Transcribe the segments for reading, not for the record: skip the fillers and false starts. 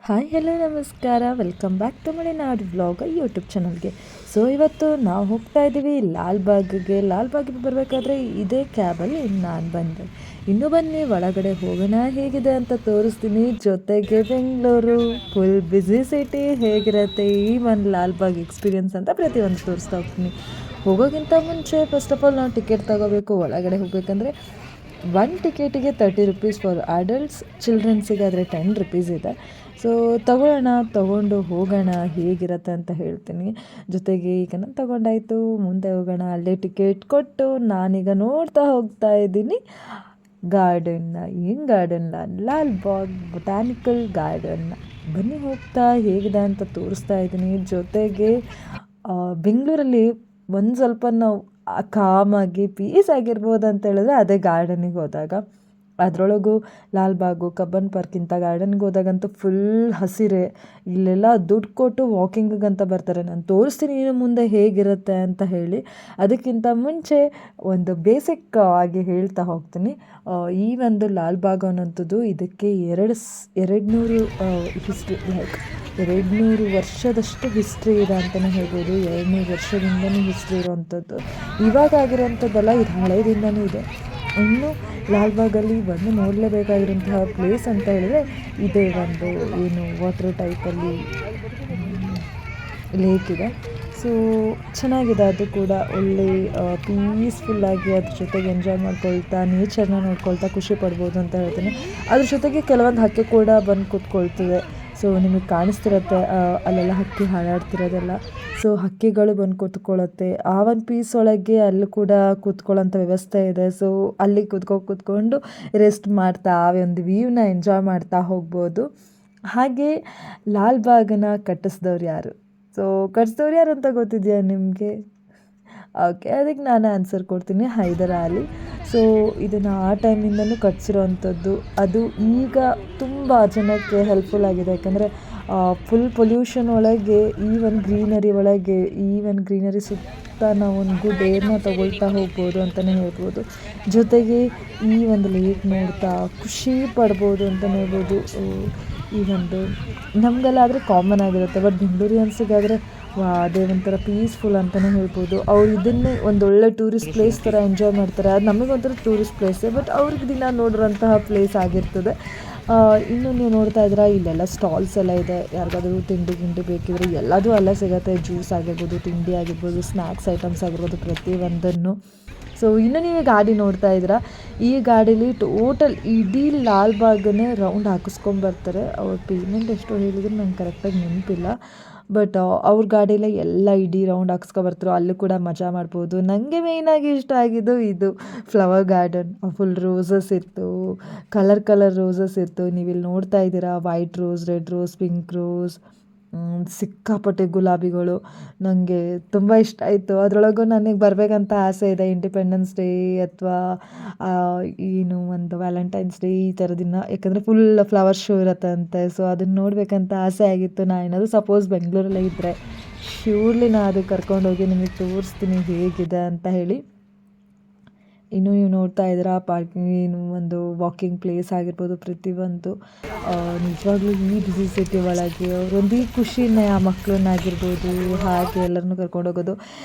Hi hello ನಮಸ್ಕಾರ, welcome back to Malenadu vlog YouTube ಚಾನಲ್ಗೆ. So ಇವತ್ತು ನಾವು ಹೋಗ್ತಾ ಇದ್ದೀವಿ ಲಾಲ್ಬಾಗಿಗೆ ಬರಬೇಕಾದ್ರೆ ಇದೇ ಕ್ಯಾಬಲ್ಲಿ ನಾನು ಬಂದೆ. ಇನ್ನೂ ಬನ್ನಿ ಒಳಗಡೆ ಹೋಗೋಣ, ಹೇಗಿದೆ ಅಂತ ತೋರಿಸ್ತೀನಿ. ಜೊತೆಗೆ ಬೆಂಗಳೂರು ಫುಲ್ ಬ್ಯುಸಿ ಸಿಟಿ ಹೇಗಿರುತ್ತೆ ಈ ಒಂದು ಲಾಲ್ಬಾಗ್ ಎಕ್ಸ್ಪೀರಿಯನ್ಸ್ ಅಂತ ಪ್ರತಿಯೊಂದು ತೋರಿಸ್ತಾ ಹೋಗ್ತೀನಿ. ಹೋಗೋಕ್ಕಿಂತ ಮುಂಚೆ ಫಸ್ಟ್ ಆಫ್ ಆಲ್ ನಾವು ಟಿಕೆಟ್ ತೊಗೋಬೇಕು. ಒಳಗಡೆ ಹೋಗ್ಬೇಕಂದ್ರೆ ಒನ್ ಟಿಕೆಟಿಗೆ 30 ರುಪೀಸ್ ಫಾರ್ ಅಡಲ್ಟ್ಸ್, ಚಿಲ್ಡ್ರನ್ಸಿಗೆ ಆದರೆ 10 ರುಪೀಸ್ ಇದೆ. ಸೊ ತೊಗೊಂಡು ಹೋಗೋಣ ಹೇಗಿರುತ್ತೆ ಅಂತ ಹೇಳ್ತೀನಿ. ಜೊತೆಗೆ ಈಗ ನಾನು ತೊಗೊಂಡಾಯಿತು, ಮುಂದೆ ಹೋಗೋಣ. ಅಲ್ಲೇ ಟಿಕೆಟ್ ಕೊಟ್ಟು ನಾನೀಗ ನೋಡ್ತಾ ಹೋಗ್ತಾ ಇದ್ದೀನಿ ಗಾರ್ಡನ್ನ. ಏನು ಗಾರ್ಡನ್ನ? ಲಾಲ್ಬಾಗ್ ಬೊಟಾನಿಕಲ್ ಗಾರ್ಡನ್ನ. ಬನ್ನಿ ಹೋಗ್ತಾ ಹೇಗಿದೆ ಅಂತ ತೋರಿಸ್ತಾ ಇದ್ದೀನಿ. ಜೊತೆಗೆ ಬೆಂಗಳೂರಲ್ಲಿ ಒಂದು ಸ್ವಲ್ಪ ನಾವು ಕಾಮಾಗಿ ಪೀಸ್ ಆಗಿರ್ಬೋದು ಅಂತ ಹೇಳಿದ್ರೆ ಅದೇ ಗಾರ್ಡನಿಗೆ ಹೋದಾಗ. ಅದರೊಳಗೂ ಲಾಲ್ಬಾಗು, ಕಬ್ಬನ್ ಪಾರ್ಕ್ ಇಂಥ ಗಾರ್ಡನ್ಗೆ ಹೋದಾಗಂತೂ ಫುಲ್ ಹಸಿರೇ. ಇಲ್ಲೆಲ್ಲ ದುಡ್ಡು ಕೊಟ್ಟು ವಾಕಿಂಗಿಗಂತ ಬರ್ತಾರೆ. ನಾನು ತೋರಿಸ್ತೀನಿ ಇನ್ನು ಮುಂದೆ ಹೇಗಿರುತ್ತೆ ಅಂತ ಹೇಳಿ. ಅದಕ್ಕಿಂತ ಮುಂಚೆ ಒಂದು ಬೇಸಿಕ್ ಆಗಿ ಹೇಳ್ತಾ ಹೋಗ್ತೀನಿ. ಈ ಒಂದು ಲಾಲ್ಬಾಗ್ ಅನ್ನೋಂಥದ್ದು ಇದಕ್ಕೆ 200 ಹಿಸ್ಟ್ರಿ, ಲೈಕ್ 200 ವರ್ಷದಷ್ಟು ಹಿಸ್ಟ್ರಿ ಇದೆ ಅಂತಲೇ ಹೇಳ್ಬೋದು. 200 ವರ್ಷದಿಂದನೂ ಹಿಸ್ಟ್ರಿ ಇರೋವಂಥದ್ದು. ಇವಾಗ ಆಗಿರೋಂಥದ್ದಲ್ಲ, ಇದು ಹಳೆಯದಿಂದನೂ ಇದೆ. ಇನ್ನು ಲಾಲ್ಬಾಗಲ್ಲಿ ಒಂದು ನೋಡಲೇಬೇಕಾಗಿರುವಂತಹ ಪ್ಲೇಸ್ ಅಂತ ಹೇಳಿದ್ರೆ ಇದೇ ಒಂದು ಏನು ವಾಟರ್ ಟೈಪಲ್ಲಿ ಲೇಕ್ ಇದೆ. ಸೊ ಚೆನ್ನಾಗಿದೆ, ಅದು ಕೂಡ ಒಳ್ಳೆ ಪೀಸ್ಫುಲ್ಲಾಗಿ ಅದ್ರ ಜೊತೆಗೆ ಎಂಜಾಯ್ ಮಾಡ್ಕೊಳ್ತಾ ನೇಚರ್ನ ನೋಡ್ಕೊಳ್ತಾ ಖುಷಿ ಪಡ್ಬೋದು ಅಂತ ಹೇಳ್ತೀನಿ. ಅದ್ರ ಜೊತೆಗೆ ಕೆಲವೊಂದು ಹಕ್ಕಿ ಕೂಡ ಬಂದು ಕೂತ್ಕೊಳ್ತಿದೆ. ಸೊ ನಿಮಗೆ ಕಾಣಿಸ್ತಿರತ್ತೆ ಅಲ್ಲೆಲ್ಲ ಹಕ್ಕಿ ಹಾಡಾಡ್ತಿರೋದೆಲ್ಲ. ಸೊ ಹಕ್ಕಿಗಳು ಬಂದು ಕೂತ್ಕೊಳ್ಳುತ್ತೆ. ಆ ಒಂದು ಪೀಸ್ ಒಳಗೆ ಅಲ್ಲೂ ಕೂಡ ಕೂತ್ಕೊಳ್ಳೋಂಥ ವ್ಯವಸ್ಥೆ ಇದೆ. ಸೊ ಅಲ್ಲಿ ಕೂತ್ಕೊಂಡು ರೆಸ್ಟ್ ಮಾಡ್ತಾ ಆ ಒಂದು ವ್ಯೂನ ಎಂಜಾಯ್ ಮಾಡ್ತಾ ಹೋಗ್ಬೋದು. ಹಾಗೆ ಲಾಲ್ಬಾಗನ್ನ ಕಟ್ಟಿಸಿದವ್ರು ಯಾರು? ಸೊ ಕಟ್ಟಿಸಿದವ್ರು ಯಾರು ಅಂತ ಗೊತ್ತಿದೆಯಾ ನಿಮಗೆ? ಓಕೆ, ಅದಕ್ಕೆ ನಾನು ಆನ್ಸರ್ ಕೊಡ್ತೀನಿ, ಹೈದರ್ ಅಲಿ. ಸೊ ಇದನ್ನು ಆ ಟೈಮಿಂದನೂ ಕಟ್ಸಿರೋವಂಥದ್ದು. ಅದು ಈಗ ತುಂಬ ಜನಕ್ಕೆ ಹೆಲ್ಪ್ಫುಲ್ ಆಗಿದೆ. ಯಾಕಂದರೆ ಫುಲ್ ಪೊಲ್ಯೂಷನ್ ಒಳಗೆ ಈ ಒಂದು ಗ್ರೀನರಿ ಒಳಗೆ, ಈ ಒಂದು ಗ್ರೀನರಿ ಸುತ್ತ ನಾವು ಒಂದು ಗುಡ್ ಏರ್ನ ತೊಗೊಳ್ತಾ ಹೋಗ್ಬೋದು ಅಂತಲೇ ಹೇಳ್ಬೋದು. ಜೊತೆಗೆ ಈ ಒಂದು ಲೇಕ್ ನೋಡ್ತಾ ಖುಷಿ ಪಡ್ಬೋದು ಅಂತಲೇ ಹೇಳ್ಬೋದು. ಈ ಒಂದು ನಮಗೆಲ್ಲ ಆದರೆ ಕಾಮನ್ ಆಗಿರುತ್ತೆ, ಬಟ್ ಬೆಂಗಳೂರಿಯನ್ಸಿಗಾದರೆ ಅದೇ ಒಂಥರ ಪೀಸ್ಫುಲ್ ಅಂತಲೇ ಹೇಳ್ಬೋದು. ಅವ್ರು ಇದನ್ನೇ ಒಂದೊಳ್ಳೆ ಟೂರಿಸ್ಟ್ ಪ್ಲೇಸ್ ಥರ ಎಂಜಾಯ್ ಮಾಡ್ತಾರೆ. ಅದು ನಮಗೊಂಥರ ಟೂರಿಸ್ಟ್ ಪ್ಲೇಸೇ, ಬಟ್ ಅವ್ರಿಗೆ ದಿನ ನೋಡಿರೋಂತಹ ಪ್ಲೇಸ್ ಆಗಿರ್ತದೆ. ಇನ್ನು ನೀವು ನೋಡ್ತಾ ಇದ್ದೀರಾ, ಇಲ್ಲೆಲ್ಲ ಸ್ಟಾಲ್ಸ್ ಎಲ್ಲ ಇದೆ. ಯಾರಿಗಾದರೂ ತಿಂಡಿ ಬೇಕಿದ್ರೆ ಎಲ್ಲದೂ ಅಲ್ಲೇ ಸಿಗುತ್ತೆ. ಜ್ಯೂಸ್ ಆಗಿರ್ಬೋದು, ತಿಂಡಿ ಆಗಿರ್ಬೋದು, ಸ್ನ್ಯಾಕ್ಸ್ ಐಟಮ್ಸ್ ಆಗಿರ್ಬೋದು, ಪ್ರತಿಯೊಂದನ್ನು. ಸೊ ಇನ್ನು ನೀವು ಗಾಡಿ ನೋಡ್ತಾ ಇದ್ದೀರಾ, ಈ ಗಾಡೀಲಿ ಟೋಟಲ್ ಇಡೀ ಲಾಲ್ಬಾಗನ್ನೇ ರೌಂಡ್ ಹಾಕಿಸ್ಕೊಂಬರ್ತಾರೆ. ಅವ್ರ ಪೇಮೆಂಟ್ ಎಷ್ಟು ಹೇಳಿದ್ರು ನಂಗೆ ಕರೆಕ್ಟಾಗಿ ನೆನಪಿಲ್ಲ, ಬಟ್ ಅವ್ರ ಗಾಡಿಯಲ್ಲೇ ಎಲ್ಲ ಇಡೀ ರೌಂಡ್ ಹಾಕ್ಸ್ಕೊಬರ್ತಾರೆ. ಅಲ್ಲೂ ಕೂಡ ಮಜಾ ಮಾಡ್ಬೋದು. ನನಗೆ ಮೇಯ್ನಾಗಿ ಇಷ್ಟ ಆಗಿದ್ದು ಇದು ಫ್ಲವರ್ ಗಾರ್ಡನ್. ಫುಲ್ ರೋಸಸ್ ಇತ್ತು, ಕಲರ್ ರೋಸಸ್ ಇತ್ತು. ನೀವಿಲ್ಲಿ ನೋಡ್ತಾ ಇದ್ದೀರಾ, white rose, red rose, pink rose, ಸಿಕ್ಕಾಪಟ್ಟೆ ಗುಲಾಬಿಗಳು. ನನಗೆ ತುಂಬ ಇಷ್ಟ ಆಯಿತು. ಅದರೊಳಗೂ ನನಗೆ ಬರಬೇಕಂತ ಆಸೆ ಇದೆ. ಇಂಡಿಪೆಂಡೆನ್ಸ್ ಡೇ ಅಥವಾ ಏನು ಒಂದು ವ್ಯಾಲೆಂಟೈನ್ಸ್ ಡೇ ಈ ಥರ ದಿನ, ಯಾಕಂದರೆ ಫುಲ್ ಫ್ಲವರ್ ಶೋ ಇರತ್ತಂತೆ. ಸೊ ಅದನ್ನು ನೋಡಬೇಕಂತ ಆಸೆ ಆಗಿತ್ತು. ನಾನು ಏನಾದರೂ ಸಪೋಸ್ ಬೆಂಗಳೂರಲ್ಲೇ ಇದ್ದರೆ ಶ್ಯೂರ್ಲಿ ನಾನು ಅದು ಕರ್ಕೊಂಡೋಗಿ ನಿಮಗೆ ತೋರಿಸ್ತೀನಿ ಹೇಗಿದೆ ಅಂತ ಹೇಳಿ. ಇನ್ನು ನೀವು ನೋಡ್ತಾ ಇದ್ದೀರಾ, ಪಾರ್ಕಿಂಗ್ ಏನು ಒಂದು ವಾಕಿಂಗ್ ಪ್ಲೇಸ್ ಆಗಿರ್ಬೋದು, ಪ್ರತಿಯೊಂದು ನಿಜವಾಗ್ಲೂ ಈ ಬಿಸಿ ಸಿಟಿ ಒಳಗೆ ಅವರೊಂದು ಈ ಖುಷಿನೇ ಆ ಮಕ್ಕಳನ್ನಾಗಿರ್ಬೋದು ಹಾಗೆ ಎಲ್ಲರನ್ನೂ ಕರ್ಕೊಂಡು ಹೋಗೋದು.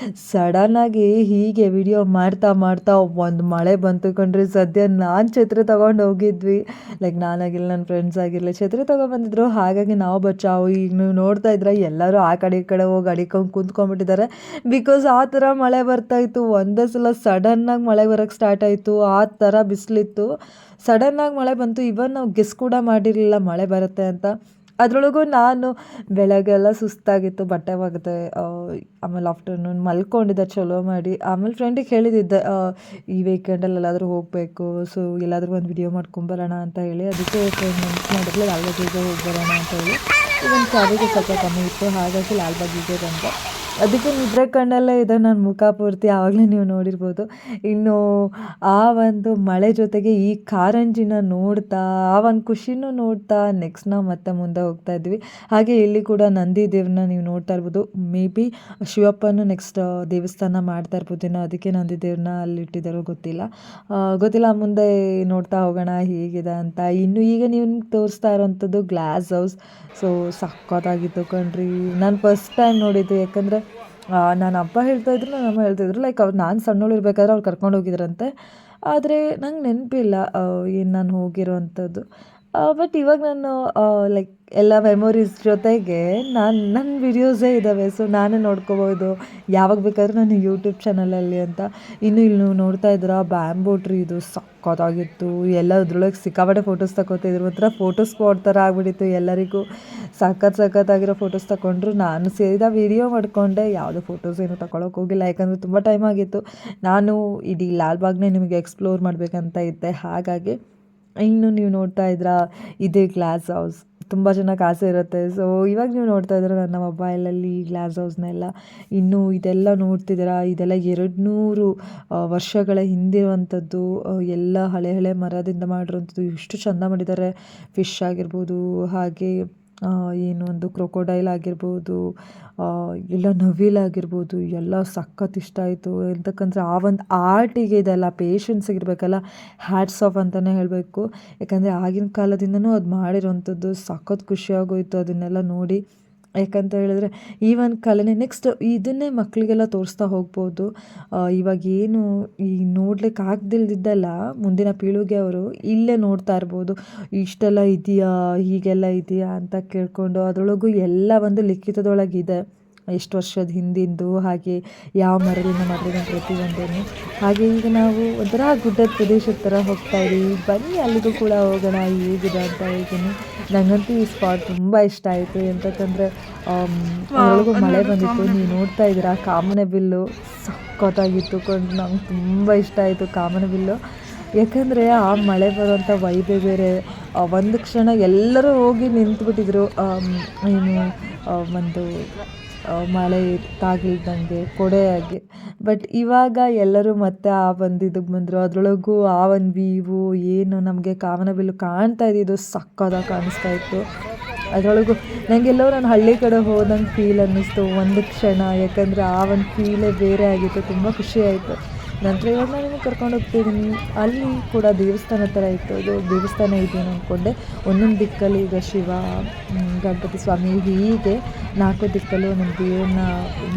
ಸಡನ್ನಾಗಿ ಹೀಗೆ ವಿಡಿಯೋ ಮಾಡ್ತಾ ಒಂದು ಮಳೆ ಬಂತು ಕಣ್ರಿ. ಸದ್ಯ ನಾನು ಛತ್ರಿ ತೊಗೊಂಡು ಹೋಗಿದ್ವಿ, ಲೈಕ್ ನಾನಾಗಿರಲಿ ನನ್ನ ಫ್ರೆಂಡ್ಸ್ ಆಗಿರಲಿ ಛತ್ರಿ ತೊಗೊಬಂದಿದ್ರು. ಹಾಗಾಗಿ ನಾವು ಬಚಾವು. ಈಗ ನೀವು ನೋಡ್ತಾ ಇದ್ರೆ ಎಲ್ಲರೂ ಆ ಕಡೆ ಈ ಕಡೆ ಹೋಗಿ ಅಡಿಕೊಂಡು ಕುಂತ್ಕೊಂಡ್ಬಿಟ್ಟಿದ್ದಾರೆ. ಬಿಕಾಸ್ ಆ ಥರ ಮಳೆ ಬರ್ತಾಯಿತ್ತು. ಒಂದೇ ಸಲ ಸಡನ್ನಾಗಿ ಮಳೆ ಬರೋಕ್ಕೆ ಸ್ಟಾರ್ಟ್ ಆಯಿತು. ಆ ಥರ ಬಿಸಿಲಿತ್ತು. ಸಡನ್ನಾಗಿ ಮಳೆ ಬಂತು. ಇವನ್ ನಾವು ಗೆಸ್ ಕೂಡ ಮಾಡಿರಲಿಲ್ಲ ಮಳೆ ಬರುತ್ತೆ ಅಂತ. ಅದರೊಳಗೂ ನಾನು ಬೆಳಗ್ಗೆಲ್ಲ ಸುಸ್ತಾಗಿತ್ತು, ಬಟ್ಟೆ ಒಗೆದೆ. ಆಮೇಲೆ ಆಫ್ಟರ್ನೂನ್ ಮಲ್ಕೊಂಡಿದ್ದೆ ಚಲೋ ಮಾಡಿ. ಆಮೇಲೆ ಫ್ರೆಂಡಿಗೆ ಹೇಳಿದ್ದೆ ಈ ವೀಕೆಂಡಲ್ಲಿ ಎಲ್ಲಾದರೂ ಹೋಗಬೇಕು, ಸೊ ಎಲ್ಲಾದರೂ ಒಂದು ವಿಡಿಯೋ ಮಾಡ್ಕೊಂಬರೋಣ ಅಂತ ಹೇಳಿ. ಅದಕ್ಕೆ ಫ್ರೆಂಡ್ ಮನ್ಸು ಮಾಡಿದ್ಲು ಲಾಲ್ಬಾಗಿಗೆ ಹೋಗಿ ಬರೋಣ ಅಂತ ಹೇಳಿ. ಇವನ್ ಕ್ಯಾಬಿಗೆ ಸ್ವಲ್ಪ ಕಮ್ಮಿ ಇತ್ತು, ಹಾಗಾಗಿ ಲಾಲ್ಬಾಗಿಗೆ ಬಂದೆ. ಅದಕ್ಕೆ ನಿದ್ರೆ ಕಣ್ಣಲ್ಲೇ ಇದೆ ನನ್ನ ಮುಖ ಪೂರ್ತಿ, ಆವಾಗಲೇ ನೀವು ನೋಡಿರ್ಬೋದು. ಇನ್ನು ಆ ಒಂದು ಮಳೆ ಜೊತೆಗೆ ಈ ಕಾರಂಜಿನ ನೋಡ್ತಾ, ಆ ಒಂದು ಖುಷಿನೂ ನೋಡ್ತಾ ನೆಕ್ಸ್ಟ್ ನಾವು ಮತ್ತೆ ಮುಂದೆ ಹೋಗ್ತಾ ಇದ್ವಿ. ಹಾಗೆ ಇಲ್ಲಿ ಕೂಡ ನಂದಿ ದೇವ್ರನ್ನ ನೀವು ನೋಡ್ತಾ ಇರ್ಬೋದು. ಮೇ ಬಿ ಶಿವಪ್ಪನು ನೆಕ್ಸ್ಟ್ ದೇವಸ್ಥಾನ ಮಾಡ್ತಾ ಇರ್ಬೋದೇನೋ, ಅದಕ್ಕೆ ನಂದಿ ದೇವ್ರನ್ನ ಅಲ್ಲಿಟ್ಟಿದ್ದಾರೋ ಗೊತ್ತಿಲ್ಲ. ಮುಂದೆ ನೋಡ್ತಾ ಹೋಗೋಣ ಹೇಗಿದೆ ಅಂತ. ಇನ್ನು ಈಗ ನೀವು ತೋರಿಸ್ತಾ ಇರೋವಂಥದ್ದು ಗ್ಲಾಸ್ ಹೌಸ್. ಸೊ ಸಖತ್ತಾಗಿತ್ತು ಕಣ್ರಿ. ನಾನು ಫಸ್ಟ್ ಟೈಮ್ ನೋಡಿದ್ದು. ಯಾಕಂದರೆ ನನ್ನ ಅಪ್ಪ ಹೇಳ್ತಾಯಿದ್ರು, ನನ್ನ ಅಮ್ಮ ಹೇಳ್ತಾಯಿದ್ರು, ಲೈಕ್ ಅವ್ರು ನಾನು ಸಣ್ಣವಳಿರ್ಬೇಕಾದ್ರೆ ಅವ್ರು ಕರ್ಕೊಂಡು ಹೋಗಿದ್ರಂತೆ. ಆದರೆ ನಂಗೆ ನೆನಪಿಲ್ಲ ಏನು ನಾನು ಹೋಗಿರೋವಂಥದ್ದು. ಬಟ್ ಇವಾಗ ನಾನು ಲೈಕ್ ಎಲ್ಲ ಮೆಮೊರೀಸ್ ಜೊತೆಗೆ ನನ್ನ ವಿಡಿಯೋಸೇ ಇದ್ದಾವೆ. ಸೊ ನಾನೇ ನೋಡ್ಕೋಬೋದು ಯಾವಾಗ ಬೇಕಾದ್ರೂ ನಾನು ಯೂಟ್ಯೂಬ್ ಚಾನಲಲ್ಲಿ ಅಂತ. ಇನ್ನು ಇಲ್ಲಿ ನೀವು ನೋಡ್ತಾ ಇದ್ದೀರಾ ಬ್ಯಾಂಬೂ ಟ್ರೀ, ಇದು ಸಖತ್ತಾಗಿತ್ತು. ಎಲ್ಲ ಅದ್ರೊಳಗೆ ಸಿಕ್ಕಾಪಟ್ಟೆ ಫೋಟೋಸ್ ತಗೋತಿದ್ರು. ಒಂಥರ ಫೋಟೋ ಸ್ಪಾಟ್ ಥರ ಆಗ್ಬಿಟ್ಟಿತ್ತು ಎಲ್ಲರಿಗೂ. ಸಖತ್ತಾಗಿರೋ ಫೋಟೋಸ್ ತಗೊಂಡ್ರು. ನಾನು ಸೀದಾ ವೀಡಿಯೋ ಮಾಡಿಕೊಂಡೆ, ಯಾವುದೋ ಫೋಟೋಸ್ ಏನು ತಗೊಳಕ್ಕೆ ಹೋಗಿಲ್ಲ. ಯಾಕಂದರೆ ತುಂಬ ಟೈಮ್ ಆಗಿತ್ತು. ನಾನು ಇಡೀ ಲಾಲ್ಬಾಗ್ನೇ ನಿಮಗೆ ಎಕ್ಸ್ಪ್ಲೋರ್ ಮಾಡಬೇಕಂತ ಇದ್ದೆ. ಹಾಗಾಗಿ ಇನ್ನು ನೀವು ನೋಡ್ತಾ ಇದ್ದೀರಾ ಇದೇ ಗ್ಲಾಸ್ ಹೌಸ್. ತುಂಬ ಜನಕ್ಕೆ ಆಸೆ ಇರುತ್ತೆ. ಸೊ ಇವಾಗ ನೀವು ನೋಡ್ತಾ ಇದ್ದೀರಾ ನನ್ನ ಮೊಬೈಲಲ್ಲಿ ಗ್ಲಾಸ್ ಹೌಸ್ನೆಲ್ಲ. ಇನ್ನು ಇದೆಲ್ಲ ನೋಡ್ತಿದ್ದೀರಾ, ಇದೆಲ್ಲ 200 ವರ್ಷಗಳ ಹಿಂದಿರುವಂಥದ್ದು. ಎಲ್ಲ ಹಳೆ ಮರದಿಂದ ಮಾಡಿರುವಂಥದ್ದು. ಎಷ್ಟು ಚೆಂದ ಮಾಡಿದ್ದಾರೆ. ಫಿಶ್ ಆಗಿರ್ಬೋದು, ಹಾಗೆ ಏನು ಒಂದು ಕ್ರೊಕೊಡೈಲ್ ಆಗಿರ್ಬೋದು, ಇಲ್ಲ ನವಿಲಾಗಿರ್ಬೋದು, ಎಲ್ಲ ಸಖತ್ ಇಷ್ಟ ಆಯಿತು. ಎಂತಕ್ಕಂದರೆ ಆ ಒಂದು ಆರ್ಟಿಗೆ ಇದೆಲ್ಲ ಪೇಷನ್ಸಿಗೆ ಇರಬೇಕಲ್ಲ, ಹ್ಯಾಟ್ಸ್ ಆಫ್ ಅಂತಲೇ ಹೇಳಬೇಕು. ಯಾಕಂದರೆ ಆಗಿನ ಕಾಲದಿಂದನೂ ಅದು ಮಾಡಿರೋವಂಥದ್ದು. ಸಖತ್ ಖುಷಿಯಾಗೋಯಿತು ಅದನ್ನೆಲ್ಲ ನೋಡಿ. ಯಾಕಂತ ಹೇಳಿದ್ರೆ ಈ ಒಂದು ಕಲೆನೇ ನೆಕ್ಸ್ಟ್ ಇದನ್ನೇ ಮಕ್ಕಳಿಗೆಲ್ಲ ತೋರಿಸ್ತಾ ಹೋಗ್ಬೋದು. ಇವಾಗ ಏನು ಈ ನೋಡ್ಲಿಕ್ಕೆ ಆಗ್ದಿಲ್ದಿದ್ದೆಲ್ಲ ಮುಂದಿನ ಪೀಳಿಗೆ ಅವರು ಇಲ್ಲೇ ನೋಡ್ತಾ ಇರ್ಬೋದು. ಇಷ್ಟೆಲ್ಲ ಇದೆಯಾ, ಹೀಗೆಲ್ಲ ಇದೆಯಾ ಅಂತ ಕೇಳಿಕೊಂಡು ಅದರೊಳಗೂ ಎಲ್ಲ ಒಂದು ಲಿಖಿತದೊಳಗಿದೆ. ಎಷ್ಟು ವರ್ಷದ ಹಿಂದಿಂದು, ಹಾಗೆ ಯಾವ ಮರದಿಂದ ಮಾಡಿರೋದು ಪ್ರತಿಯೊಂದನ್ನು. ಹಾಗೆ ಈಗ ನಾವು ಒಂಥರ ಗುಡ್ಡದ ಪ್ರದೇಶದ ಥರ ಹೋಗ್ತಾ ಇದ್ದೀವಿ. ಬನ್ನಿ ಅಲ್ಲಿಗೂ ಕೂಡ ಹೋಗೋಣ ಹೇಗಿದೆ ಅಂತ ಹೇಳ್ತೀನಿ. ನನಗಂತೂ ಈ ಸ್ಪಾಟ್ ತುಂಬ ಇಷ್ಟ ಆಯಿತು. ಎಂತಕ್ಕಂದರೆ ಅದರೊಳಗೂ ಮಳೆ ಬಂದಿತ್ತು. ನೀವು ನೋಡ್ತಾ ಇದ್ದೀರಾ ಕಾಮನಬಿಲ್ಲು ಸಖತ್ತಾಗಿತ್ತು ಕೊಂಡು. ನಂಗೆ ತುಂಬ ಇಷ್ಟ ಆಯಿತು ಕಾಮನಬಿಲ್ಲು. ಯಾಕಂದರೆ ಆ ಮಳೆ ಬರುವಂಥ ವೈಬೇ ಬೇರೆ. ಒಂದು ಕ್ಷಣ ಎಲ್ಲರೂ ಹೋಗಿ ನಿಂತುಬಿಟ್ಟಿದ್ರು. ಏನು ಒಂದು ಮಳೆ ತಾಗಿಲ್ದಂಗೆ ಕೊಡೆಯಾಗಿ. ಬಟ್ ಇವಾಗ ಎಲ್ಲರೂ ಮತ್ತೆ ಆ ಒಂದು ಇದಕ್ಕೆ ಬಂದರು. ಅದರೊಳಗೂ ಆ ಒಂದು ವೀವು ಏನು ನಮಗೆ ಕಾಮನಬಿಲ್ಲು ಕಾಣ್ತಾ ಇದ್ದಿದ್ದು ಸಕ್ಕತ್ತಾಗಿ ಕಾಣಿಸ್ತಾ ಇತ್ತು. ಅದರೊಳಗೂ ನನಗೆಲ್ಲೋ ನಾನು ಹಳ್ಳಿ ಕಡೆ ಹೋದಂಗೆ ಫೀಲ್ ಅನ್ನಿಸ್ತು ಒಂದು ಕ್ಷಣ. ಯಾಕಂದರೆ ಆ ಒಂದು ಫೀಲೇ ಬೇರೆ ಆಗಿತ್ತು. ತುಂಬ ಖುಷಿಯಾಯಿತು. ನಂತರ ಇವಾಗ ನಾನು ನಿಮಗೆ ಕರ್ಕೊಂಡು ಹೋಗ್ತಿದ್ದೀನಿ. ಅಲ್ಲಿ ಕೂಡ ದೇವಸ್ಥಾನ ಥರ ಇತ್ತು. ಅದು ದೇವಸ್ಥಾನ ಇದೆಯೇನೋ ಅಂದ್ಕೊಂಡೆ. ಒಂದೊಂದು ದಿಕ್ಕಲ್ಲಿ ಈಗ ಶಿವ, ಗಣಪತಿ ಸ್ವಾಮಿ, ಹೀಗೆ 4 ದಿಕ್ಕಲ್ಲೂ ಒಂದೊಂದು ದೇವ್ರನ್ನ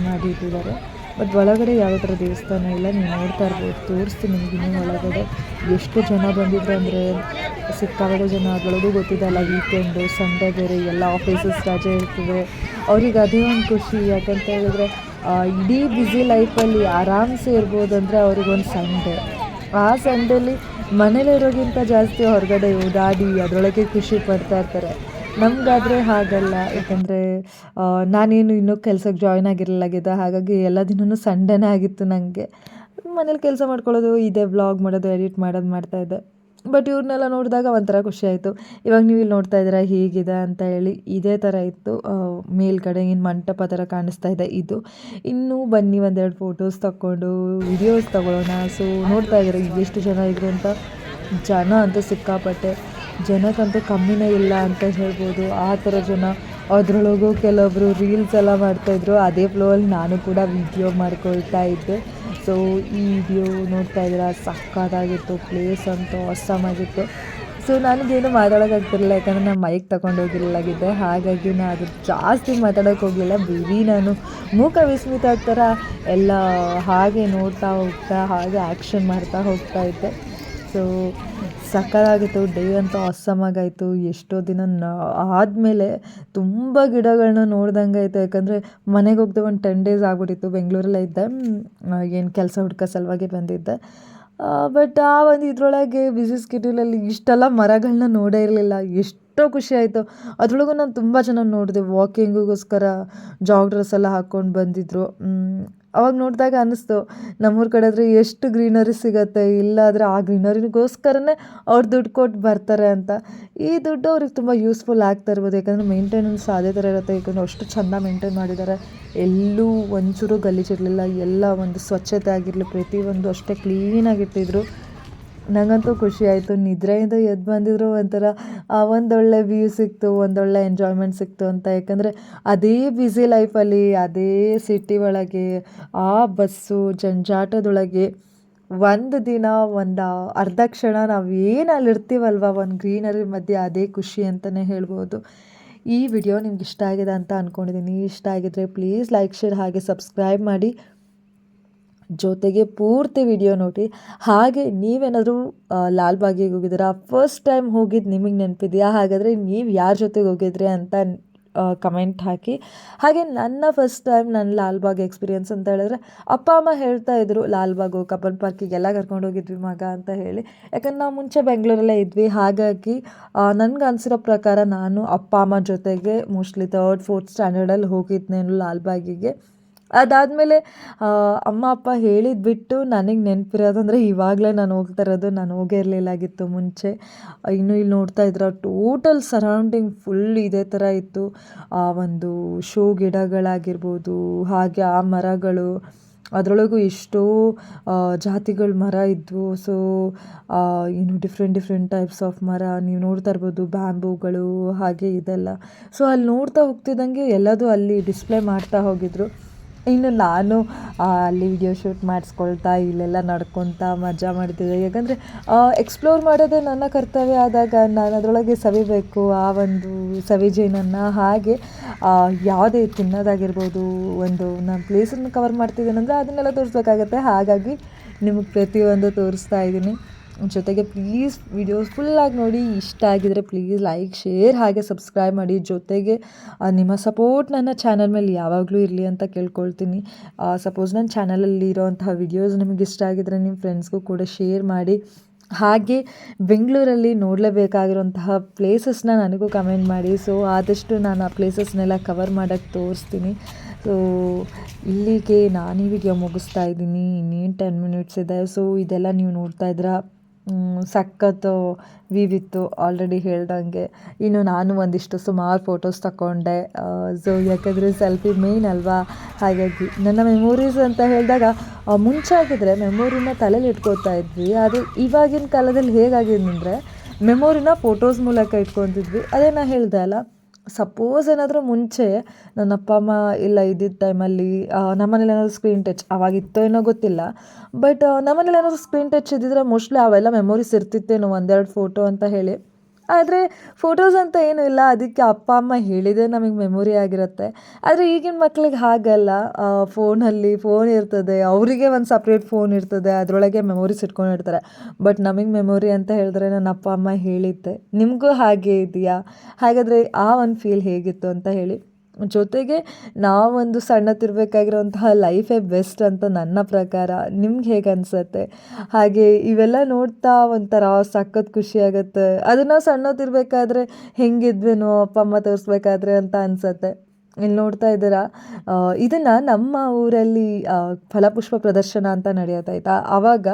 ಮಾಡಿಟ್ಟಿದ್ದಾರೆ. ಬಟ್ ಒಳಗಡೆ ಯಾವುದೇ ಥರ ದೇವಸ್ಥಾನ ಇಲ್ಲ. ನೀವು ನೋಡ್ತಾ ಇರ್ಬೋದು, ತೋರಿಸ್ತೀನಿ ನಿಮಗೆ ಇನ್ನೂ ಒಳಗಡೆ. ಎಷ್ಟು ಜನ ಬಂದಿದ್ರು ಅಂದರೆ ಸಿಕ್ಕಾಪಟ್ಟೆ ಜನ. ಅದರೊಳಗೂ ಗೊತ್ತಿದ್ದಲ್ಲ ವೀಕೆಂಡು, ಸಂಡೇ ಬೇರೆ, ಎಲ್ಲ ಆಫೀಸಸ್ ರಜೆ ಇರ್ತದೆ. ಅವ್ರಿಗೆ ಅದೇ ಒಂದು ಖುಷಿ. ಯಾಕಂತ ಹೇಳಿದ್ರೆ ಇಡೀ ಬ್ಯುಸಿ ಲೈಫಲ್ಲಿ ಆರಾಮ್ಸೆ ಇರ್ಬೋದಂದರೆ ಅವ್ರಿಗೊಂದು ಸಂಡೇ. ಆ ಸಂಡೇಲಿ ಮನೇಲಿರೋಕ್ಕಿಂತ ಜಾಸ್ತಿ ಹೊರಗಡೆ ಓಡಾಡಿ ಅದರೊಳಗೆ ಖುಷಿ ಪಡ್ತಾ ಇರ್ತಾರೆ. ನಮಗಾದರೆ ಹಾಗಲ್ಲ. ಯಾಕಂದರೆ ನಾನೇನು ಇನ್ನೂ ಕೆಲ್ಸಕ್ಕೆ ಜಾಯ್ನ್ ಆಗಿರಲಾಗಿದೆ. ಹಾಗಾಗಿ ಎಲ್ಲ ದಿನವೂ ಸಂಡೇನೇ ಆಗಿತ್ತು ನನಗೆ. ಮನೇಲಿ ಕೆಲಸ ಮಾಡ್ಕೊಳ್ಳೋದು, ಇದೇ ವ್ಲಾಗ್ ಮಾಡೋದು, ಎಡಿಟ್ ಮಾಡೋದು ಮಾಡ್ತಾಯಿದ್ದೆ. ಬಟ್ ಇವ್ರನ್ನೆಲ್ಲ ನೋಡಿದಾಗ ಒಂಥರ ಖುಷಿ ಆಯಿತು. ಇವಾಗ ನೀವು ಇಲ್ಲಿ ನೋಡ್ತಾ ಇದ್ದೀರಾ ಹೇಗಿದೆ ಅಂತ ಹೇಳಿ. ಇದೇ ಥರ ಇತ್ತು ಮೇಲ್ಗಡೆ ಏನು ಮಂಟಪ ಥರ ಕಾಣಿಸ್ತಾ ಇದೆ ಇದು. ಇನ್ನೂ ಬನ್ನಿ ಒಂದೆರಡು ಫೋಟೋಸ್ ತಗೊಂಡು ವಿಡಿಯೋಸ್ ತಗೊಳ್ಳೋಣ. ಸೊ ನೋಡ್ತಾ ಇದ್ದೀರಾ ಎಷ್ಟು ಜನ ಇದ್ರು ಅಂತ. ಜನ ಅಂತೂ ಸಿಕ್ಕಾಪಟ್ಟೆ. ಜನಕ್ಕಂತೂ ಕಮ್ಮಿನೇ ಇಲ್ಲ ಅಂತ ಹೇಳ್ಬೋದು. ಆ ಥರ ಜನ. ಅದರೊಳಗೂ ಕೆಲವೊಬ್ಬರು ರೀಲ್ಸ್ ಎಲ್ಲ ಮಾಡ್ತಾಯಿದ್ರು. ಅದೇ ಫ್ಲೋಯಲ್ಲಿ ನಾನು ಕೂಡ ವಿಡಿಯೋ ಮಾಡ್ಕೊಳ್ತಾ ಇದ್ದೆ. ಸೊ ಈ ವಿಡಿಯೋ ನೋಡ್ತಾ ಇದ್ದೀರಾ ಸಕ್ಕತ್ತಾಗಿತ್ತು. ಪ್ಲೇಸ್ ಅಂತೂ ಆಗಿತ್ತು. ಸೊ ನನಗೇನು ಮಾತಾಡೋಕ್ಕಾಗ್ತಿರಲಿಲ್ಲ. ಯಾಕಂದರೆ ನಾನು ಮೈಕ್ ತಗೊಂಡೋಗಿರಲಾಗಿದ್ದೆ. ಹಾಗಾಗಿ ನಾನು ಅದು ಜಾಸ್ತಿ ಮಾತಾಡೋಕ್ಕೆ ಹೋಗಲಿಲ್ಲ. ಬರೀ ನಾನು ಮೂಕ ವಿಸ್ಮಿತ ಥರ ಎಲ್ಲ ಹಾಗೆ ನೋಡ್ತಾ ಹೋಗ್ತಾ ಹಾಗೆ ಆ್ಯಕ್ಷನ್ ಮಾಡ್ತಾ ಹೋಗ್ತಾ ಇದ್ದೆ. ಸೊ ಸಕ್ಕತ್ತಾಗಿತ್ತು. ಡೇ ಅಂತೂ ಆಸಮಾಗಾಯಿತು. ಎಷ್ಟೋ ದಿನ ಆದಮೇಲೆ ತುಂಬ ಗಿಡಗಳನ್ನ ನೋಡ್ದಂಗೆ ಆಯಿತು. ಯಾಕಂದರೆ ಮನೆಗೆ ಹೋಗ್ದೆ ಒಂದು 10 ಡೇಸ್ ಆಗ್ಬಿಟ್ಟಿತ್ತು. ಬೆಂಗಳೂರಲ್ಲೇ ಇದ್ದೆ. ಏನು ಕೆಲಸ ಹುಡ್ಕೋ ಸಲುವಾಗಿ ಬಂದಿದ್ದೆ. ಬಟ್ ಆ ಒಂದು ಇದರೊಳಗೆ ಬ್ಯುಸಿ ಸ್ಕೆಡ್ಯೂಲಲ್ಲಿ ಇಷ್ಟೆಲ್ಲ ಮರಗಳನ್ನ ನೋಡೇ ಇರಲಿಲ್ಲ. ಎಷ್ಟೋ ಖುಷಿ ಆಯಿತು. ಅದರೊಳಗೂ ನಾನು ತುಂಬ ಜನ ನೋಡಿದೆ. ವಾಕಿಂಗಿಗೋಸ್ಕರ ಜಾಗ್ ಡ್ರೆಸ್ ಎಲ್ಲ ಹಾಕ್ಕೊಂಡು ಬಂದಿದ್ದರು. ಅವಾಗ ನೋಡಿದಾಗ ಅನ್ನಿಸ್ತು ನಮ್ಮೂರ ಕಡೆ ಆದರೆ ಎಷ್ಟು ಗ್ರೀನರಿ ಸಿಗುತ್ತೆ, ಇಲ್ಲಾದರೆ ಆ ಗ್ರೀನರಿಗೋಸ್ಕರನೇ ಅವ್ರು ದುಡ್ಡು ಕೊಟ್ಟು ಬರ್ತಾರೆ ಅಂತ. ಈ ದುಡ್ಡು ಅವ್ರಿಗೆ ತುಂಬ ಯೂಸ್ಫುಲ್ ಆಗ್ತಾ ಇರ್ಬೋದು, ಯಾಕಂದರೆ ಮೇಂಟೆನೆನ್ಸ್ ಅದೇ ಥರ ಇರುತ್ತೆ. ಯಾಕಂದರೆ ಅಷ್ಟು ಚೆಂದ ಮೇಂಟೈನ್ ಮಾಡಿದ್ದಾರೆ, ಎಲ್ಲೂ ಒಂಚೂರು ಗಲೀಜಿರಲಿಲ್ಲ, ಎಲ್ಲ ಒಂದು ಸ್ವಚ್ಛತೆ ಆಗಿರಲಿ ಪ್ರತಿಯೊಂದು ಅಷ್ಟೇ ಕ್ಲೀನಾಗಿಟ್ಟಿದ್ರು. ನನಗಂತೂ ಖುಷಿ ಆಯಿತು. ನಿದ್ರೆಯಿಂದ ಎದ್ದು ಬಂದಿದ್ರು ಒಂಥರ ಒಂದೊಳ್ಳೆ ವ್ಯೂ ಸಿಕ್ತು, ಒಂದೊಳ್ಳೆ ಎಂಜಾಯ್ಮೆಂಟ್ ಸಿಕ್ತು ಅಂತ. ಯಾಕಂದರೆ ಅದೇ ಬ್ಯುಸಿ ಲೈಫಲ್ಲಿ, ಅದೇ ಸಿಟಿ ಒಳಗೆ, ಆ ಬಸ್ಸು ಜಂಜಾಟದೊಳಗೆ ಒಂದು ದಿನ ಒಂದು ಅರ್ಧ ಕ್ಷಣ ನಾವು ಏನು ಅಲ್ಲಿರ್ತೀವಲ್ವ ಒಂದು ಗ್ರೀನರಿ ಮಧ್ಯೆ, ಅದೇ ಖುಷಿ ಅಂತಲೇ ಹೇಳ್ಬೋದು. ಈ ವಿಡಿಯೋ ನಿಮ್ಗೆ ಇಷ್ಟ ಆಗಿದೆ ಅಂತ ಅಂದ್ಕೊಂಡಿದ್ದೀನಿ. ಇಷ್ಟ ಆಗಿದ್ರೆ ಪ್ಲೀಸ್ ಲೈಕ್, ಶೇರ್ ಹಾಗೆ ಸಬ್ಸ್ಕ್ರೈಬ್ ಮಾಡಿ, ಜೊತೆಗೆ ಪೂರ್ತಿ ವಿಡಿಯೋ ನೋಡಿ. ಹಾಗೆ ನೀವೇನಾದರೂ ಲಾಲ್ಬಾಗಿಗೆ ಹೋಗಿದ್ದೀರಾ, ಫಸ್ಟ್ ಟೈಮ್ ಹೋಗಿದ್ದು ನಿಮಗೆ ನೆನಪಿದೆಯಾ? ಹಾಗಾದರೆ ನೀವು ಯಾರ ಜೊತೆಗೆ ಹೋಗಿದ್ರಿ ಅಂತ ಕಮೆಂಟ್ ಹಾಕಿ. ಹಾಗೆ ನನ್ನ ಫಸ್ಟ್ ಟೈಮ್ ನನ್ನ ಲಾಲ್ಬಾಗ್ ಎಕ್ಸ್ಪೀರಿಯನ್ಸ್ ಅಂತ ಹೇಳಿದ್ರೆ, ಅಪ್ಪ ಅಮ್ಮ ಹೇಳ್ತಾ ಇದ್ರು ಲಾಲ್ಬಾಗು, ಕಬ್ಬನ್ ಪಾರ್ಕಿಗೆಲ್ಲ ಕರ್ಕೊಂಡು ಹೋಗಿದ್ವಿ ಮಗ ಅಂತ ಹೇಳಿ. ಯಾಕಂದ್ರೆ ನಾವು ಮುಂಚೆ ಬೆಂಗಳೂರಲ್ಲೇ ಇದ್ವಿ. ಹಾಗಾಗಿ ನನಗೆ ಅನಿಸಿರೋ ಪ್ರಕಾರ ನಾನು ಅಪ್ಪ ಅಮ್ಮ ಜೊತೆಗೆ ಮೋಸ್ಟ್ಲಿ 3rd 4th ಸ್ಟ್ಯಾಂಡರ್ಡಲ್ಲಿ ಹೋಗಿದ್ನೇನು ಲಾಲ್ಬಾಗಿಗೆ. ಅದಾದಮೇಲೆ ಅಮ್ಮ ಅಪ್ಪ ಹೇಳಿದ್ದು ಬಿಟ್ಟು ನನಗೆ ನೆನಪಿರೋದಂದರೆ ಇವಾಗಲೇ ನಾನು ಹೋಗ್ತಾ ಇರೋದು. ನಾನು ಹೋಗೇ ಇರಲಿಲ್ಲಾಗಿತ್ತು ಮುಂಚೆ. ಇನ್ನು ಇಲ್ಲಿ ನೋಡ್ತಾ ಇದ್ರೆ ಟೋಟಲ್ ಸರೌಂಡಿಂಗ್ ಫುಲ್ ಇದೇ ಥರ ಇತ್ತು. ಆ ಒಂದು ಶೋ ಗಿಡಗಳಾಗಿರ್ಬೋದು, ಹಾಗೆ ಆ ಮರಗಳು, ಅದರೊಳಗೂ ಎಷ್ಟೋ ಜಾತಿಗಳ ಮರ ಇದ್ವು. ಸೊ ಇನ್ನು ಡಿಫ್ರೆಂಟ್ ಟೈಪ್ಸ್ ಆಫ್ ಮರ ನೀವು ನೋಡ್ತಾ ಇರ್ಬೋದು, ಬ್ಯಾಂಬೂಗಳು ಹಾಗೆ ಇದೆಲ್ಲ. ಸೊ ಅಲ್ಲಿ ನೋಡ್ತಾ ಹೋಗ್ತಿದ್ದಂಗೆ ಎಲ್ಲದೂ ಅಲ್ಲಿ ಡಿಸ್ಪ್ಲೇ ಮಾಡ್ತಾ ಹೋಗಿದ್ರು. ಇನ್ನು ನಾನು ಅಲ್ಲಿ ವಿಡಿಯೋ ಶೂಟ್ ಮಾಡಿಸ್ಕೊಳ್ತಾ ಇಲ್ಲೆಲ್ಲ ನಡ್ಕೊತಾ ಮಜಾ ಮಾಡ್ತಿದ್ದೆ. ಯಾಕಂದರೆ ಎಕ್ಸ್ಪ್ಲೋರ್ ಮಾಡೋದೇ ನನ್ನ ಕರ್ತವ್ಯ ಆದಾಗ ನಾನು ಅದರೊಳಗೆ ಸವಿಬೇಕು ಆ ಒಂದು ಸವಿಜೇನನ್ನು. ಹಾಗೆ ಯಾವುದೇ ತಿನ್ನೋದಾಗಿರ್ಬೋದು, ಒಂದು ನಾನು ಪ್ಲೇಸನ್ನು ಕವರ್ ಮಾಡ್ತಿದ್ದೀನಂದರೆ ಅದನ್ನೆಲ್ಲ ತೋರಿಸ್ಬೇಕಾಗತ್ತೆ. ಹಾಗಾಗಿ ನಿಮಗೆ ಪ್ರತಿಯೊಂದು ತೋರಿಸ್ತಾ ಇದ್ದೀನಿ. ಜೊತೆಗೆ ಪ್ಲೀಸ್ ವಿಡಿಯೋಸ್ ಫುಲ್ಲಾಗಿ ನೋಡಿ. ಇಷ್ಟ ಆಗಿದರೆ ಪ್ಲೀಸ್ ಲೈಕ್, ಶೇರ್ ಹಾಗೆ ಸಬ್ಸ್ಕ್ರೈಬ್ ಮಾಡಿ. ಜೊತೆಗೆ ನಿಮ್ಮ ಸಪೋರ್ಟ್ ನನ್ನ ಚಾನಲ್ ಮೇಲೆ ಯಾವಾಗಲೂ ಇರಲಿ ಅಂತ ಕೇಳ್ಕೊಳ್ತೀನಿ. ಸಪೋಸ್ ನನ್ನ ಚಾನಲಲ್ಲಿ ಇರೋವಂತಹ ವಿಡಿಯೋಸ್ ನಿಮಗೆ ಇಷ್ಟ ಆಗಿದರೆ ನಿಮ್ಮ ಫ್ರೆಂಡ್ಸ್ಗೂ ಕೂಡ ಶೇರ್ ಮಾಡಿ. ಹಾಗೆ ಬೆಂಗಳೂರಲ್ಲಿ ನೋಡಲೇಬೇಕಾಗಿರುವಂತಹ ಪ್ಲೇಸಸ್ನ ನನಗೂ ಕಮೆಂಟ್ ಮಾಡಿ. ಸೊ ಆದಷ್ಟು ನಾನು ಆ ಪ್ಲೇಸಸ್ನೆಲ್ಲ ಕವರ್ ಮಾಡೋಕ್ಕೆ ತೋರಿಸ್ತೀನಿ. ಸೊ ಇಲ್ಲಿಗೆ ನಾನು ಈ ವಿಡಿಯೋ ಮುಗಿಸ್ತಾ ಇದ್ದೀನಿ. ಇನ್ನೇನು 10 ಮಿನಿಟ್ಸ್ ಇದೆ. ಸೊ ಇದೆಲ್ಲ ನೀವು ನೋಡ್ತಾ ಇದ್ದೀರಾ, ಸಖತ್ತು ವಿವಿತ್ತು ಆಲ್ರೆಡಿ ಹೇಳ್ದಂಗೆ. ಇನ್ನು ನಾನು ಒಂದಿಷ್ಟು ಸುಮಾರು ಫೋಟೋಸ್ ತಗೊಂಡೆ. ಸೊ ಯಾಕಂದರೆ ಸೆಲ್ಫಿ ಮೇಯ್ನ್ ಅಲ್ವಾ. ಹಾಗಾಗಿ ನನ್ನ ಮೆಮೊರೀಸ್ ಅಂತ ಹೇಳಿದಾಗ, ಮುಂಚೆ ಆಗಿದ್ರೆ ಮೆಮೊರಿನ ತಲೆಯಲ್ಲಿ ಇಟ್ಕೋತಾ ಇದ್ವಿ. ಆದರೆ ಇವಾಗಿನ ಕಾಲದಲ್ಲಿ ಹೇಗಾಗಿದೆ ಅಂದರೆ ಮೆಮೊರಿನ ಫೋಟೋಸ್ ಮೂಲಕ ಇಟ್ಕೊತಿದ್ವಿ. ಅದೇ ನಾನು ಹೇಳಿದೆ ಅಲ್ಲ, ಸಪೋಸ್ ಏನಾದರೂ ಮುಂಚೆ ನನ್ನ ಅಪ್ಪ ಅಮ್ಮ ಇಲ್ಲ ಇದ್ದಿದ್ದ ಟೈಮಲ್ಲಿ ನಮ್ಮನೇಲಿ ಏನಾದರೂ ಸ್ಕ್ರೀನ್ ಟಚ್ ಅವಾಗಿತ್ತೋ ಏನೋ ಗೊತ್ತಿಲ್ಲ, ಬಟ್ ನಮ್ಮನೇಲಿ ಏನಾದರೂ ಸ್ಕ್ರೀನ್ ಟಚ್ ಇದ್ದಿದ್ರೆ ಮೋಸ್ಟ್ಲಿ ಅವೆಲ್ಲ ಮೆಮೊರೀಸ್ ಇರ್ತಿತ್ತೇನೋ, 1-2 ಫೋಟೋ ಅಂತ ಹೇಳಿ. ಆದರೆ ಫೋಟೋಸ್ ಅಂತ ಏನೂ ಇಲ್ಲ, ಅದಕ್ಕೆ ಅಪ್ಪ ಅಮ್ಮ ಹೇಳಿದೆ ನಮಗೆ ಮೆಮೊರಿ ಆಗಿರುತ್ತೆ. ಆದರೆ ಈಗಿನ ಮಕ್ಳಿಗೆ ಹಾಗಲ್ಲ. ಫೋನಲ್ಲಿ ಫೋನ್ ಇರ್ತದೆ, ಅವರಿಗೆ ಒಂದು ಸಪ್ರೇಟ್ ಫೋನ್ ಇರ್ತದೆ, ಅದರೊಳಗೆ ಮೆಮೊರೀಸ್ ಇಟ್ಕೊಂಡಿರ್ತಾರೆ. ಬಟ್ ನಮಗೆ ಮೆಮೊರಿ ಅಂತ ಹೇಳಿದ್ರೆ ನನ್ನ ಅಪ್ಪ ಅಮ್ಮ ಹೇಳಿದ್ದೆ. ನಿಮಗೂ ಹಾಗೆ ಇದೆಯಾ? ಹಾಗಾದರೆ ಆ ಒಂದು ಫೀಲ್ ಹೇಗಿತ್ತು ಅಂತ ಹೇಳಿ. ಜೊತೆಗೆ ನಾವೊಂದು ಸಣ್ಣತಿರ್ಬೇಕಾಗಿರೋಂತಹ ಲೈಫೇ ಬೆಸ್ಟ್ ಅಂತ ನನ್ನ ಪ್ರಕಾರ. ನಿಮ್ಗೆ ಹೇಗೆ ಅನಿಸುತ್ತೆ? ಹಾಗೆ ಇವೆಲ್ಲ ನೋಡ್ತಾ ಒಂಥರ ಸಖತ್ ಖುಷಿ ಆಗುತ್ತೆ. ಅದು ನಾವು ಸಣ್ಣತಿರ್ಬೇಕಾದ್ರೆ ಹೆಂಗಿದ್ವೇನೋ ಅಪ್ಪ ಅಮ್ಮ ತೋರಿಸ್ಬೇಕಾದ್ರೆ ಅಂತ ಅನಿಸುತ್ತೆ. ಇಲ್ಲಿ ನೋಡ್ತಾ ಇದ್ದೀರಾ, ಇದನ್ನು ನಮ್ಮ ಊರಲ್ಲಿ ಫಲಪುಷ್ಪ ಪ್ರದರ್ಶನ ಅಂತ ನಡೆಯುತ್ತಾಯ್ತಾ, ಆವಾಗ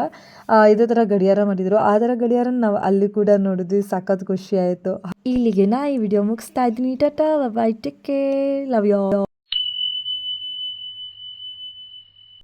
ಇದೇ ಥರ ಗಡಿಯಾರ ಮಾಡಿದರು. ಆ ಥರ ಗಡಿಯಾರನ ನಾವು ಅಲ್ಲಿ ಕೂಡ ನೋಡಿದ್ವಿ. ಸಖತ್ ಖುಷಿ ಆಯಿತು. ಇಲ್ಲಿಗೆ ನಾ ಈ ವಿಡಿಯೋ ಮುಗಿಸ್ತಾ ಇದ್ದೀನಿ. Tata, bye, take care, love you.